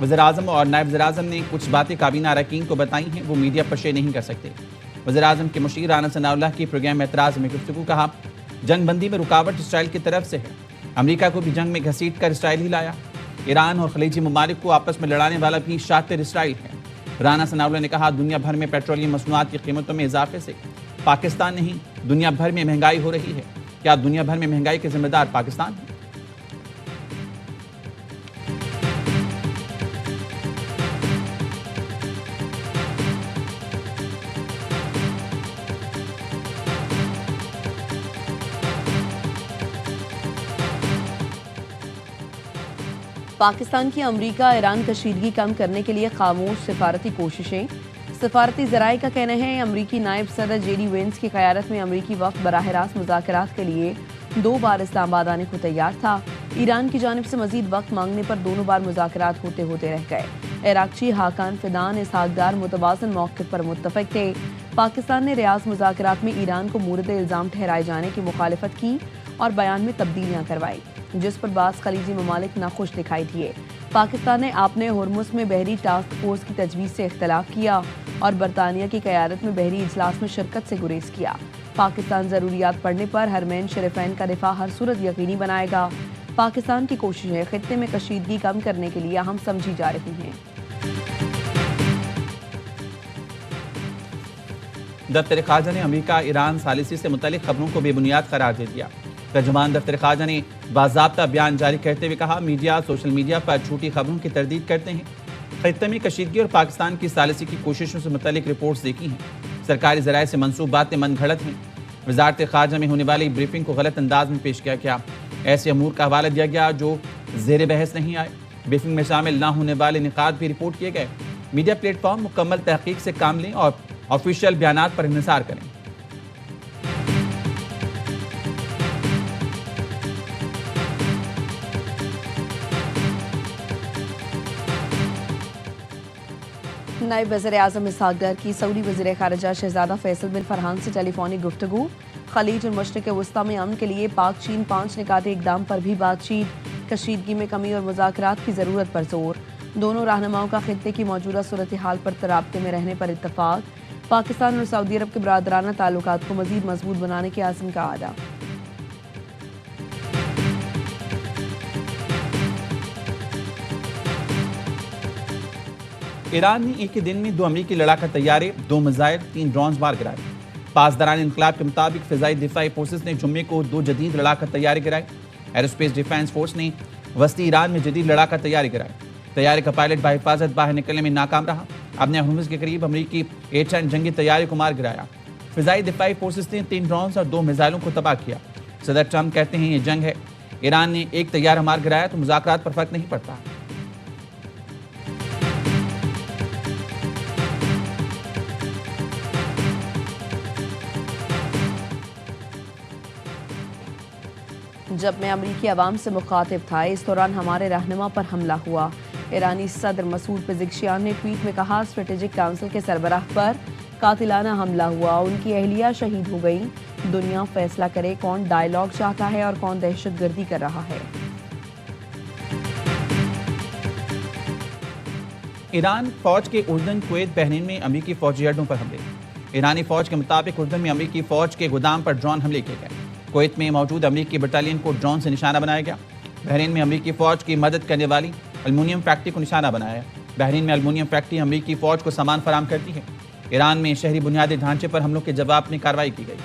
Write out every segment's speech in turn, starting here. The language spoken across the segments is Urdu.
وزیر اعظم اور نائب وزیر اعظم نے کچھ باتیں کابینہ اراکین کو بتائی ہیں، وہ میڈیا پر شیئر نہیں کر سکتے۔ وزیر اعظم کے مشیر رانا ثناء اللہ کی پروگرام اعتراض میں گفتگو، کہا جنگ بندی میں رکاوٹ اسرائیل کی طرف سے ہے، امریکہ کو بھی جنگ میں گھسیٹ کر اسرائیل ہی لایا، ایران اور خلیجی ممالک کو آپس میں لڑانے والا بھی شاطر اسرائیل ہے۔ رانا ثناء اللہ نے کہا دنیا بھر میں پیٹرولیم مصنوعات کی قیمتوں میں اضافے سے پاکستان نہیں دنیا بھر میں مہنگائی ہو رہی ہے، کیا دنیا بھر میں مہنگائی کے ذمہ دار پاکستان ہے؟ پاکستان کی امریکہ ایران کشیدگی کم کرنے کے لیے خاموش سفارتی کوششیں۔ سفارتی ذرائع کا کہنا ہے امریکی نائب صدر جے ڈی وینس کی قیادت میں امریکی وفد براہ راست مذاکرات کے لیے 2 بار اسلام آباد آنے کو تیار تھا۔ ایران کی جانب سے مزید وقت مانگنے پر دونوں بار مذاکرات ہوتے ہوتے رہ گئے۔ عراقچی حاکان فدان اسحاق ڈار متوازن موقف پر متفق تھے۔ پاکستان نے ریاض مذاکرات میں ایران کو مورد الزام ٹھہرائے جانے کی مخالفت کی اور بیان میں تبدیلیاں کروائی، جس پر بعض خلیجی ممالک ناخوش دکھائی دیے۔ پاکستان نے اپنے ہرمز میں بحری ٹاسک فورس کی تجویز سے اختلاف کیا اور برطانیہ کی قیادت میں بحری اجلاس میں شرکت سے گریز کیا۔ پاکستان ضروریات پڑنے پر حرمین شریفین کا دفاع ہر صورت یقینی بنائے گا۔ پاکستان کی کوششیں خطے میں کشیدگی کم کرنے کے لیے اہم سمجھی جا رہی ہیں۔ دفتر خارجہ نے امریکہ ایران ثالثی سے متعلق خبروں کو بے بنیاد قرار دے دیا۔ ترجمان دفتر خارجہ نے باضابطہ بیان جاری کرتے ہوئے کہا میڈیا سوشل میڈیا پر جھوٹی خبروں کی تردید کرتے ہیں۔ خطے میں کشیدگی اور پاکستان کی ثالثی کی کوششوں سے متعلق رپورٹس دیکھی ہیں، سرکاری ذرائع سے منسوب باتیں من گھڑت ہیں۔ وزارت خارجہ میں ہونے والی بریفنگ کو غلط انداز میں پیش کیا گیا، ایسے امور کا حوالہ دیا گیا جو زیر بحث نہیں آئے۔ بریفنگ میں شامل نہ ہونے والے نکات بھی رپورٹ کیے گئے۔ میڈیا پلیٹ فارم مکمل تحقیق سے کام لیں اور آفیشیل بیانات پر انحصار کریں۔ نائب وزیر اعظم اسحاق ڈار کی سعودی وزیر خارجہ شہزادہ فیصل بن فرحان سے ٹیلی فونک گفتگو۔ خلیج اور مشرق وسطیٰ میں امن کے لیے پاک چین 5 نکاتی اقدام پر بھی بات چیت۔ کشیدگی میں کمی اور مذاکرات کی ضرورت پر زور۔ دونوں رہنماؤں کا خطے کی موجودہ صورتحال پر رابطے میں رہنے پر اتفاق۔ پاکستان اور سعودی عرب کے برادرانہ تعلقات کو مزید مضبوط بنانے کے عزم کا اعادہ۔ ایران نے ایک ہی دن میں 2 امریکی لڑاکا طیارے، 2 میزائل، 3 ڈرونز مار گرائے۔ پاسداران انقلاب کے مطابق فضائی دفاعی فورسز نے جمعے کو 2 جدید لڑاکا طیارے گرائے۔ ایروسپیس ڈیفنس فورس نے وسطی ایران میں جدید لڑاکا طیارے گرائے۔ طیارے کا پائلٹ بحفاظت باہر نکلنے میں ناکام رہا۔ اپنے ہرمز کے قریب امریکی A-10 جنگی طیارے کو مار گرایا۔ فضائی دفاعی فورسز نے 3 ڈرونز اور 2 میزائلوں کو تباہ کیا۔ صدر ٹرمپ کہتے ہیں یہ جنگ ہے، ایران نے ایک طیارہ مار گرایا تو مذاکرات پر فرق نہیں پڑتا۔ جب میں امریکی عوام سے مخاطب تھا اس دوران ہمارے رہنما پر حملہ ہوا۔ ایرانی صدر مسعود پزشکیان نے ٹویٹ میں کہا اسٹریٹجک کونسل کے سربراہ پر قاتلانہ حملہ ہوا، ان کی اہلیہ شہید ہو گئی۔ دنیا فیصلہ کرے کون ڈائیلاگ چاہتا ہے اور کون دہشت گردی کر رہا ہے۔ ایران فوج کے اردن، کویت، بحرین میں امریکی فوجی اڈوں پر حملے۔ ایرانی فوج کے مطابق اردن میں امریکی فوج کے گودام پر ڈرون حملے کیے گئے۔ کویت میں موجود امریکی بٹالین کو ڈرون سے نشانہ بنایا گیا۔ بحرین میں امریکی فوج کی مدد کرنے والی المونیم فیکٹری کو نشانہ بنایا۔ بحرین میں المونیم فیکٹری امریکی فوج کو سامان فراہم کرتی ہے۔ ایران میں شہری بنیادی ڈھانچے پر حملوں کے جواب میں کارروائی کی گئی۔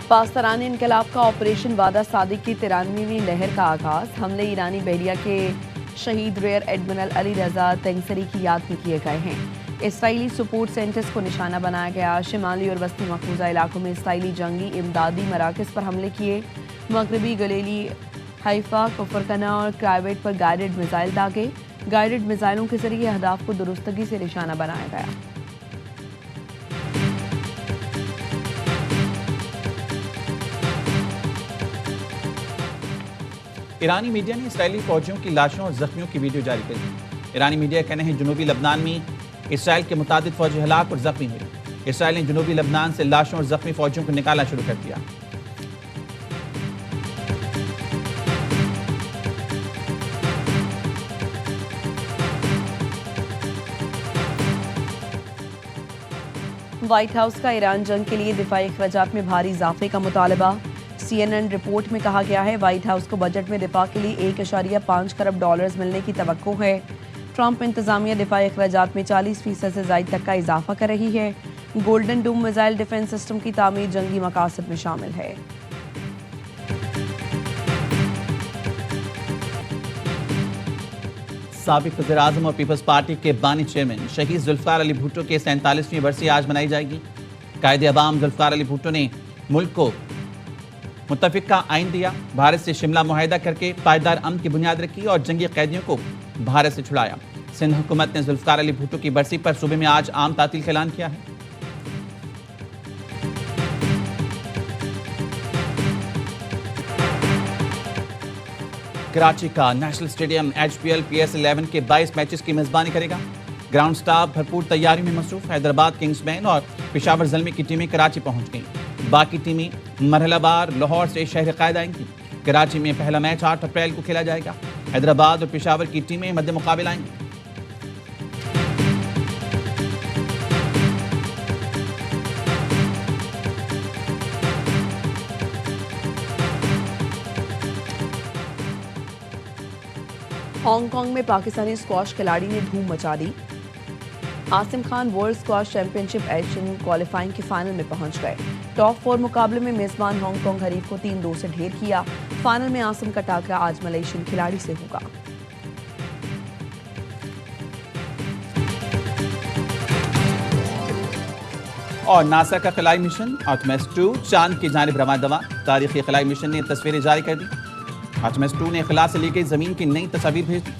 پاسداران انقلاب کا آپریشن وعدہ صادق کی 93ویں لہر کا آغاز۔ حملے ایرانی بحریہ کے شہید ریئر ایڈمرل علی رضا تنگسری کی یاد میں کیے گئے ہیں۔ اسرائیلی سپورٹ سینٹرز کو نشانہ بنایا گیا۔ شمالی اور وسطی مقبوضہ علاقوں میں اسرائیلی جنگی امدادی مراکز پر حملے کیے۔ مغربی گلیلی، حیفا، کفرکنہ اور کرائیویٹ پر گائیڈڈ میزائل داغے۔ گائیڈڈ میزائلوں کے ذریعے اہداف کو درستگی سے نشانہ بنایا گیا۔ ایرانی میڈیا نے اسرائیلی فوجیوں کی لاشوں اور زخمیوں کی ویڈیو جاری کر دی۔ ایرانی میڈیا کا کہنا ہے جنوبی لبنان میں اسرائیل کے متعدد فوجی ہلاک اور زخمی ہوئے۔ اسرائیل نے جنوبی لبنان سے لاشوں اور زخمی فوجیوں کو نکالنا شروع کر دیا۔ وائٹ ہاؤس کا ایران جنگ کے لیے دفاعی اخراجات میں بھاری اضافے کا مطالبہ۔ CNN رپورٹ میں کہا گیا ہے وائٹ ہاؤس کو بجٹ میں دفاع کے لیے 1.5 کروڑ ڈالرز ملنے کی توقع ہے۔ ٹرمپ انتظامیہ دفاعی اخراجات میں 40% سے زائد تک کا اضافہ کر رہی ہے۔ گولڈن ڈوم میزائل ڈیفنس سسٹم کی تعمیر جنگی مقاصد میں شامل ہے۔ سابق وزیر اعظم اور پیپلز پارٹی کے بانی چیئرمین شہید ذوالفقار علی بھٹو کے 47ویں برسی آج منائی جائے گی۔ قائد عوام ذوالفقار علی بھٹو نے ملک کو متفقہ آئین دیا، بھارت سے شملہ معاہدہ کر کے پائیدار امن کی بنیاد رکھی اور جنگی قیدیوں کو بھارت سے چھڑایا۔ سندھ حکومت نے ذوالفقار علی بھٹو کی برسی پر صوبے میں آج عام تعطیل کا اعلان کیا ہے۔ کراچی کا نیشنل اسٹیڈیم HPL PS11 کے 22 میچز کی میزبانی کرے گا۔ گراؤنڈ سٹاف بھرپور تیاریوں میں مصروف۔ حیدرآباد کنگز مین اور پشاور زلمی کی ٹیمیں کراچی پہنچ گئیں۔ باقی ٹیمیں مرحلہ بار لاہور سے شہر قائد آئیں گی۔ کراچی میں پہلا میچ 8 اپریل کو کھیلا جائے گا۔ حیدرآباد اور پشاور کی ٹیمیں مد مقابل آئیں گی۔ ہانگ کانگ میں پاکستانی اسکواش کھلاڑی نے دھوم مچا دی۔ Asim Khan world squash championship Asian qualifying کے فائنل میں پہنچ گئے۔ ٹاپ 4 مقابلے میں میزبان ہانگ کانگ حریف کو 3-2 سے ڈھیر کیا۔ فائنل میں عاصم کا ٹاکرا آج ملیشین کھلاڑی سے ہوگا۔ اور ناسا کا خلائی مشن آرٹیمس 2 چاند کی جانب رواں دواں۔ تاریخی خلائی مشن نے تصویریں جاری کر دی۔ آرٹیمس 2 نے خلا سے لی گئی زمین کی نئی تصاویر بھیج دی۔